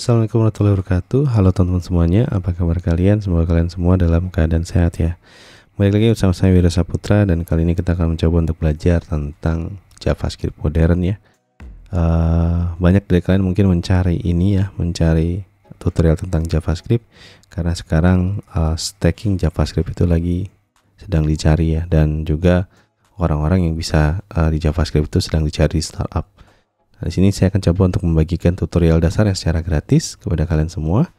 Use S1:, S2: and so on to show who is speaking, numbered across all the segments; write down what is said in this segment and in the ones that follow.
S1: Assalamualaikum warahmatullahi wabarakatuh. Halo teman-teman semuanya, apa kabar kalian? Semoga kalian semua dalam keadaan sehat ya. Balik lagi bersama saya Wira Saputra, dan kali ini kita akan mencoba untuk belajar tentang JavaScript modern ya. Banyak dari kalian mungkin mencari tutorial tentang JavaScript, karena sekarang stacking JavaScript itu lagi sedang dicari ya, dan juga orang-orang yang bisa di JavaScript itu sedang dicari startup. Nah, di sini saya akan coba untuk membagikan tutorial dasar yang secara gratis kepada kalian semua.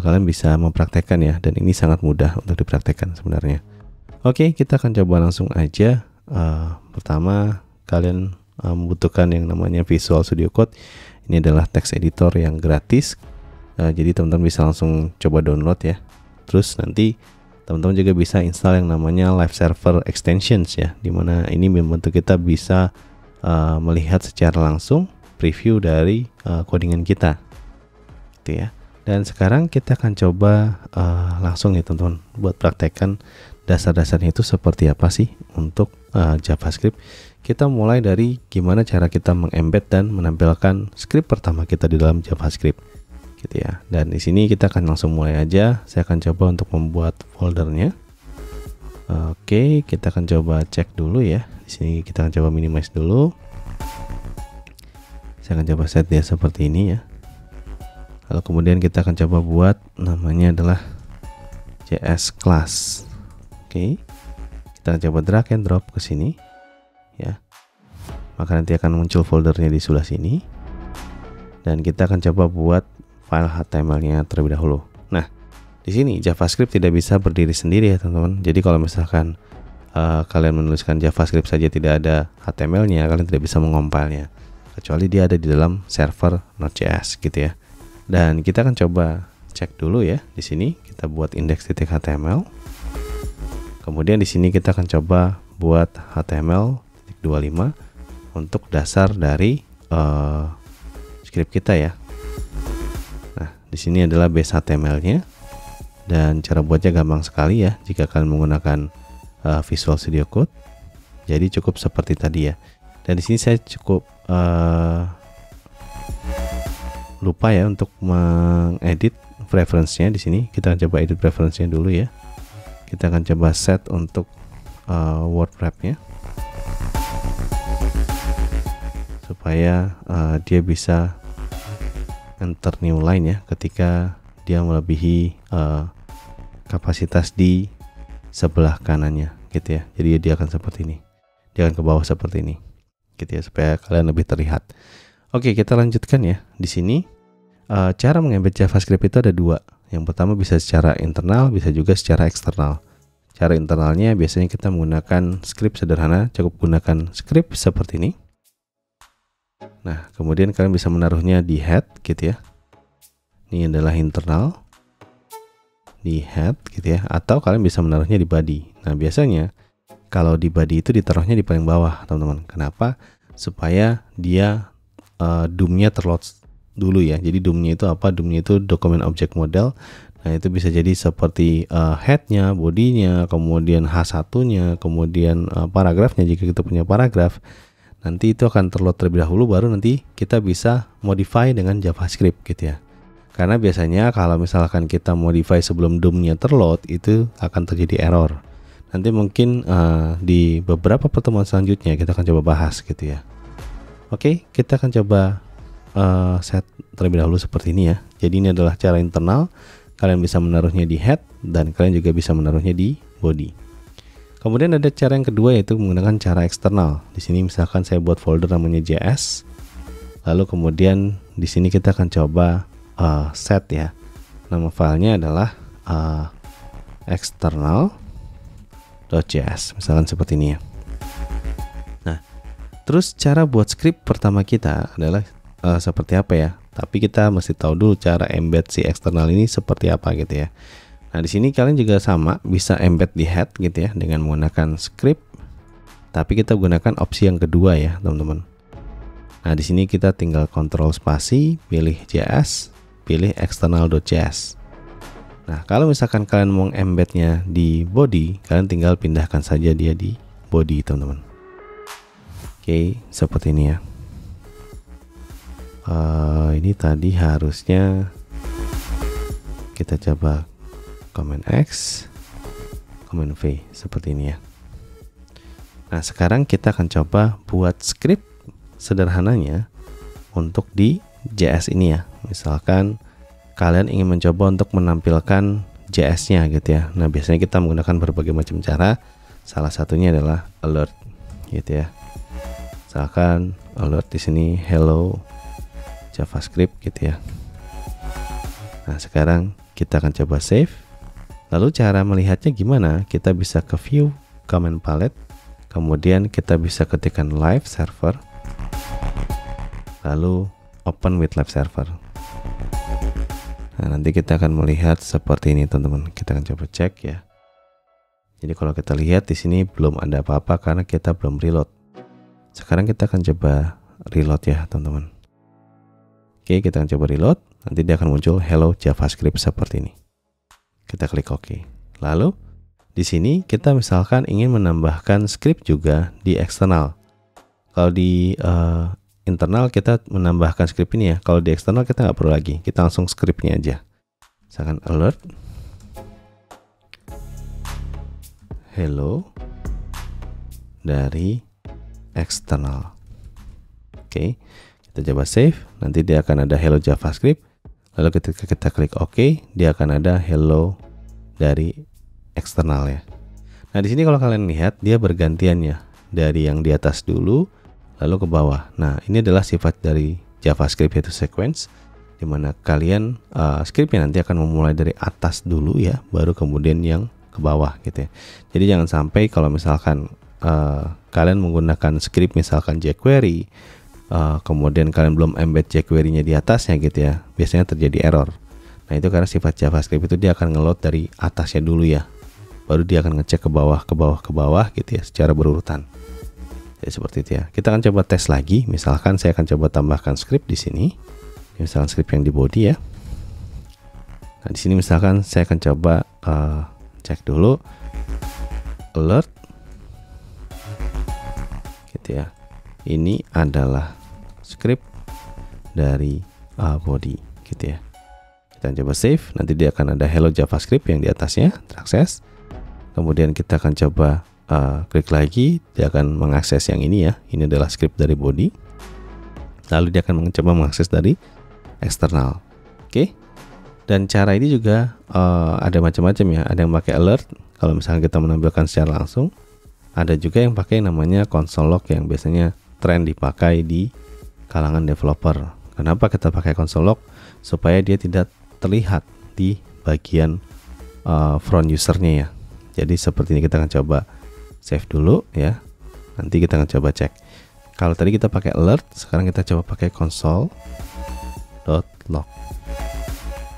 S1: Kalian bisa mempraktekkan ya, dan ini sangat mudah untuk dipraktekkan sebenarnya. Oke, kita akan coba langsung aja. Pertama, kalian membutuhkan yang namanya Visual Studio Code. Ini adalah text editor yang gratis. Jadi teman-teman bisa langsung coba download ya. Terus nanti teman-teman juga bisa install yang namanya Live Server Extensions ya, dimana ini membantu kita bisa melihat secara langsung preview dari codingan kita gitu ya. Dan sekarang kita akan coba langsung ya teman-teman buat praktekkan dasar-dasarnya itu seperti apa sih untuk JavaScript. Kita mulai dari gimana cara kita mengembed dan menampilkan script pertama kita di dalam JavaScript gitu ya. Dan di sini kita akan langsung mulai aja. Saya akan coba untuk membuat foldernya. Oke, kita akan coba cek dulu ya. Di sini kita akan coba minimize dulu. Saya akan coba set dia seperti ini ya. Lalu kemudian kita akan coba buat namanya adalah JS class. Oke. Kita akan coba drag and drop ke sini ya. Maka nanti akan muncul foldernya di sebelah sini. Dan kita akan coba buat file HTML-nya terlebih dahulu. Nah, di sini JavaScript tidak bisa berdiri sendiri ya teman-teman. Jadi kalau misalkan kalian menuliskan JavaScript saja tidak ada HTML-nya, kalian tidak bisa mengompilnya, kecuali dia ada di dalam server Node.js gitu ya. Dan kita akan coba cek dulu ya. Di sini kita buat index.html. Kemudian di sini kita akan coba buat HTML.25 untuk dasar dari script kita ya. Nah, di sini adalah base HTML-nya. Dan cara buatnya gampang sekali ya jika kalian menggunakan Visual Studio Code. Jadi cukup seperti tadi ya. Dan di sini saya cukup lupa ya untuk mengedit preference-nya. Di sini kita akan coba edit preference-nya dulu ya. Kita akan coba set untuk word wrap-nya supaya dia bisa enter new line ya ketika dia melebihi kapasitas di sebelah kanannya gitu ya. Jadi dia akan seperti ini, dia akan ke bawah seperti ini gitu ya, supaya kalian lebih terlihat. Oke, kita lanjutkan ya. Di sini cara mengembed JavaScript itu ada dua. Yang pertama bisa secara internal, bisa juga secara eksternal. Cara internalnya biasanya kita menggunakan script sederhana, cukup gunakan script seperti ini. Nah, kemudian kalian bisa menaruhnya di head gitu ya. Ini adalah internal di head gitu ya, atau kalian bisa menaruhnya di body. Nah, biasanya kalau di body itu ditaruhnya di paling bawah teman-teman. Kenapa? Supaya dia DOM-nya terload dulu ya. Jadi DOM-nya itu apa? DOM-nya itu Document Object Model. Nah, itu bisa jadi seperti head-nya, body-nya, kemudian H1-nya, kemudian paragrafnya jika kita punya paragraf. Nanti itu akan terload terlebih dahulu, baru nanti kita bisa modify dengan JavaScript gitu ya. Karena biasanya kalau misalkan kita modify sebelum DOM-nya terload, itu akan terjadi error. Nanti mungkin di beberapa pertemuan selanjutnya kita akan coba bahas gitu ya. Oke, kita akan coba set terlebih dahulu seperti ini ya. Jadi ini adalah cara internal. Kalian bisa menaruhnya di head dan kalian juga bisa menaruhnya di body. Kemudian ada cara yang kedua, yaitu menggunakan cara eksternal. Di sini misalkan saya buat folder namanya JS. Lalu kemudian di sini kita akan coba set ya. Nama filenya adalah external.js, misalkan seperti ini ya. Nah, terus cara buat script pertama kita adalah seperti apa ya? Tapi kita mesti tahu dulu cara embed si eksternal ini seperti apa gitu ya. Nah, di sini kalian juga sama bisa embed di head gitu ya dengan menggunakan script. Tapi kita gunakan opsi yang kedua ya, teman-teman. Nah, di sini kita tinggal kontrol spasi, pilih JS, pilih external.js. Nah, kalau misalkan kalian mau embednya di body, kalian tinggal pindahkan saja dia di body, teman-teman. Oke, seperti ini ya. Ini tadi harusnya kita coba Command X, Command V seperti ini ya. Nah, sekarang kita akan coba buat script sederhananya untuk di JS ini ya. Misalkan kalian ingin mencoba untuk menampilkan JS-nya gitu ya. Nah, biasanya kita menggunakan berbagai macam cara. Salah satunya adalah alert gitu ya. Misalkan alert di sini hello JavaScript gitu ya. Nah, sekarang kita akan coba save. Lalu cara melihatnya gimana? Kita bisa ke view command palette, kemudian kita bisa ketikkan live server, lalu open with live server. Nah, nanti kita akan melihat seperti ini teman-teman. Kita akan coba cek ya. Jadi kalau kita lihat di sini belum ada apa-apa karena kita belum reload. Sekarang kita akan coba reload ya teman-teman. Oke, kita akan coba reload. Nanti dia akan muncul hello JavaScript seperti ini. Kita klik OK. Lalu di sini kita misalkan ingin menambahkan script juga di eksternal. Kalau di internal kita menambahkan script ini ya. Kalau di eksternal kita nggak perlu lagi. Kita langsung scriptnya aja. Misalkan alert hello dari eksternal. Oke, kita coba save. Nanti dia akan ada hello JavaScript. Lalu ketika kita klik OK, dia akan ada hello dari eksternal ya. Nah, di sini kalau kalian lihat dia bergantian ya, dari yang di atas dulu lalu ke bawah. Nah, ini adalah sifat dari JavaScript yaitu sequence, di mana kalian scriptnya nanti akan memulai dari atas dulu ya, baru kemudian yang ke bawah gitu ya. Jadi jangan sampai kalau misalkan kalian menggunakan script misalkan jQuery, kemudian kalian belum embed jQuery-nya di atasnya gitu ya, biasanya terjadi error. Nah, itu karena sifat JavaScript itu dia akan ngeload dari atasnya dulu ya, baru dia akan ngecek ke bawah, ke bawah, ke bawah gitu ya, secara berurutan. Jadi seperti itu ya. Kita akan coba tes lagi. Misalkan saya akan coba tambahkan script di sini. Misalkan script yang di body ya. Nah, di sini misalkan saya akan coba cek dulu alert gitu ya. Ini adalah script dari body gitu ya. Kita coba save, nanti dia akan ada hello JavaScript yang di atasnya terakses. Kemudian kita akan coba klik lagi, dia akan mengakses yang ini ya. Ini adalah script dari body. Lalu dia akan mencoba mengakses dari eksternal. Oke. Dan cara ini juga ada macam-macam ya. Ada yang pakai alert kalau misalnya kita menampilkan secara langsung. Ada juga yang pakai namanya console log yang biasanya tren dipakai di kalangan developer. Kenapa kita pakai console log? Supaya dia tidak terlihat di bagian front usernya ya. Jadi seperti ini, kita akan coba save dulu ya. Nanti kita akan coba cek. Kalau tadi kita pakai alert, sekarang kita coba pakai console.log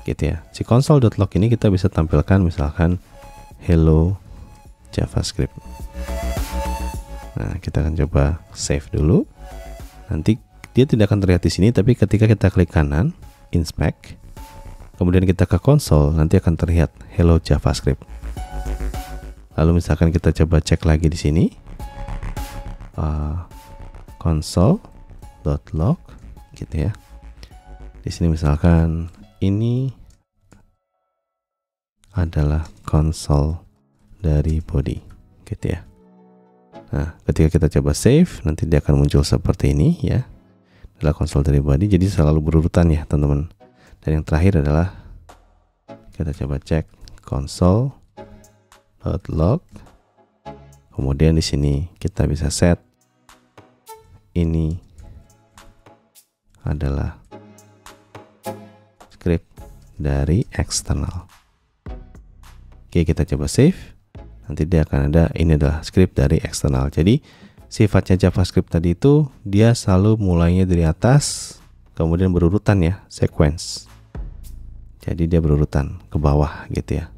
S1: gitu ya. Si console.log ini kita bisa tampilkan misalkan hello JavaScript. Nah, kita akan coba save dulu. Nanti dia tidak akan terlihat di sini, tapi ketika kita klik kanan inspect, kemudian kita ke console, nanti akan terlihat hello JavaScript. Lalu misalkan kita coba cek lagi di sini console.log gitu ya. Di sini misalkan ini adalah console dari body gitu ya. Nah, ketika kita coba save, nanti dia akan muncul seperti ini ya. Adalah console dari body, jadi selalu berurutan ya teman-teman. Dan yang terakhir adalah kita coba cek console.log. Kemudian di sini kita bisa set ini adalah script dari eksternal. Oke, kita coba save. Nanti dia akan ada ini adalah script dari eksternal. Jadi sifatnya JavaScript tadi itu dia selalu mulainya dari atas, kemudian berurutan ya, sequence. Jadi dia berurutan ke bawah gitu ya.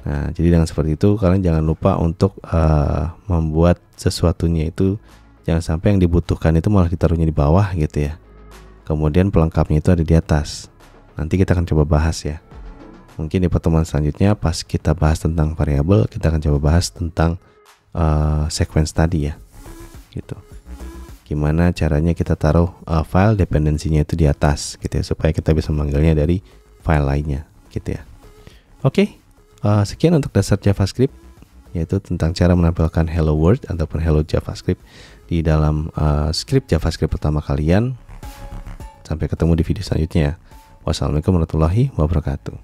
S1: Nah, jadi dengan seperti itu kalian jangan lupa untuk membuat sesuatunya itu jangan sampai yang dibutuhkan itu malah ditaruhnya di bawah gitu ya. Kemudian pelengkapnya itu ada di atas. Nanti kita akan coba bahas ya. Mungkin di pertemuan selanjutnya pas kita bahas tentang variabel, kita akan coba bahas tentang sequence tadi ya. Gitu. Oke. gimana caranya kita taruh file dependensinya itu di atas gitu ya, supaya kita bisa manggilnya dari file lainnya gitu ya. Oke, sekian untuk dasar JavaScript, yaitu tentang cara menampilkan Hello World ataupun Hello JavaScript di dalam script JavaScript pertama kalian. Sampai ketemu di video selanjutnya. Wassalamualaikum warahmatullahi wabarakatuh.